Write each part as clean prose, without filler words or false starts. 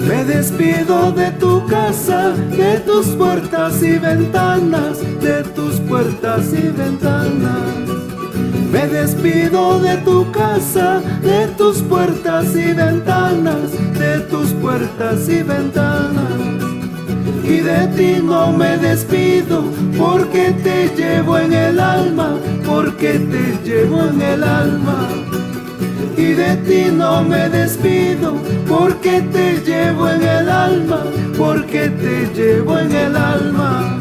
Me despido de tu casa, de tus puertas y ventanas, de tus puertas y ventanas. Me despido de tu casa, de tus puertas y ventanas, de tus puertas y ventanas. Y de ti no me despido, porque te llevo en el alma, porque te llevo en el alma. Y de ti no me despido, porque te llevo en el alma, porque te llevo en el alma.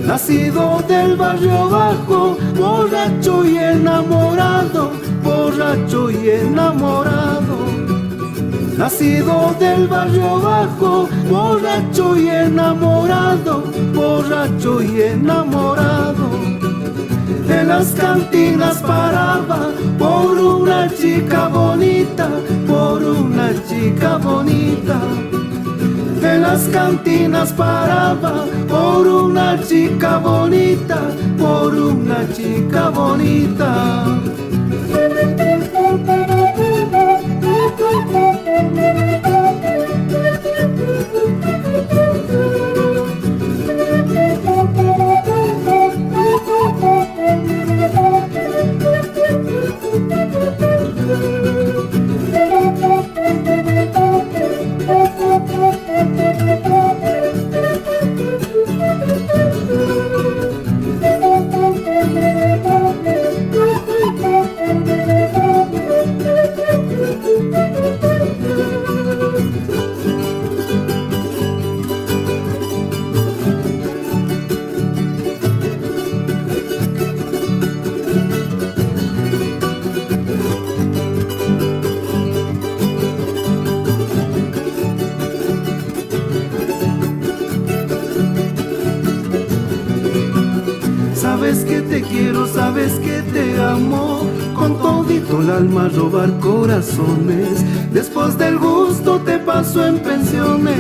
Nacido del barrio bajo, borracho y enamorado, borracho y enamorado. Nacido del barrio bajo, borracho y enamorado, borracho y enamorado. En las cantinas paraba por una chica bonita, por una chica bonita. En las cantinas paraba por una chica bonita, por una chica bonita. Sabes que te quiero, sabes que te amo, con todito el alma robar corazones. Después del gusto te paso en pensiones.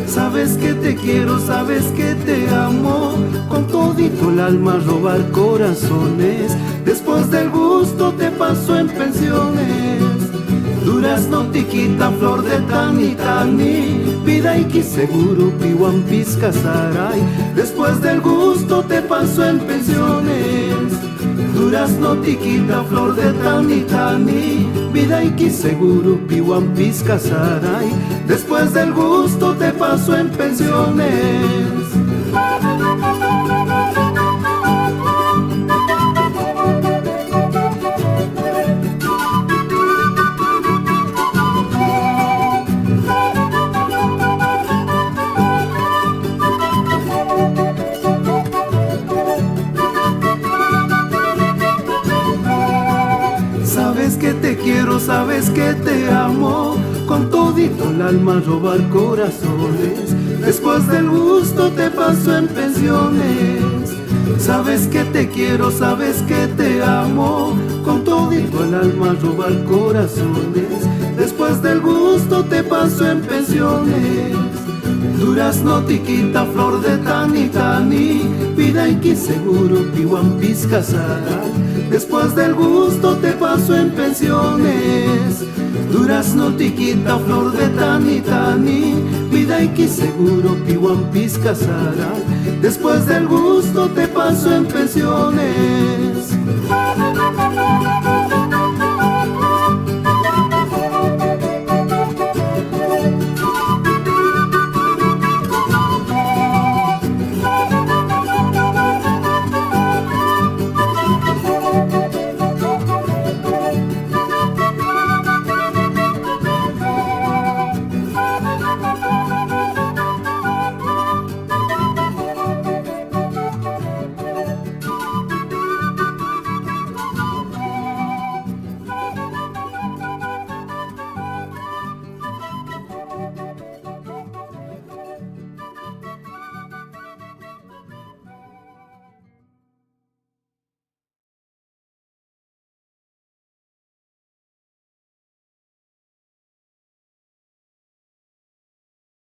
Sabes que te quiero, sabes que te amo, con todito el alma robar corazones. Después del gusto te paso en pensiones. Durazno tiquita, flor de tani tani, vida y que seguro piwan pisca saray. Después del gusto te paso en pensiones. Durazno tiquita, flor de tani tani, vida y que seguro piwan pisca saray. Después del gusto te paso en pensiones. Sabes que te quiero, sabes que te amo, con todito el alma robar corazones. Después del gusto te paso en pensiones. Sabes que te quiero, sabes que te amo, con todito el alma robar corazones. Después del gusto te paso en pensiones. Durazno tiquita, flor de tani tani, vida y que seguro piwan pisca saray. Después del gusto te paso paso en pensiones. Durazno tiquita, flor de tani tani, vida y que seguro pihuampis casará. Después del gusto te paso en pensiones.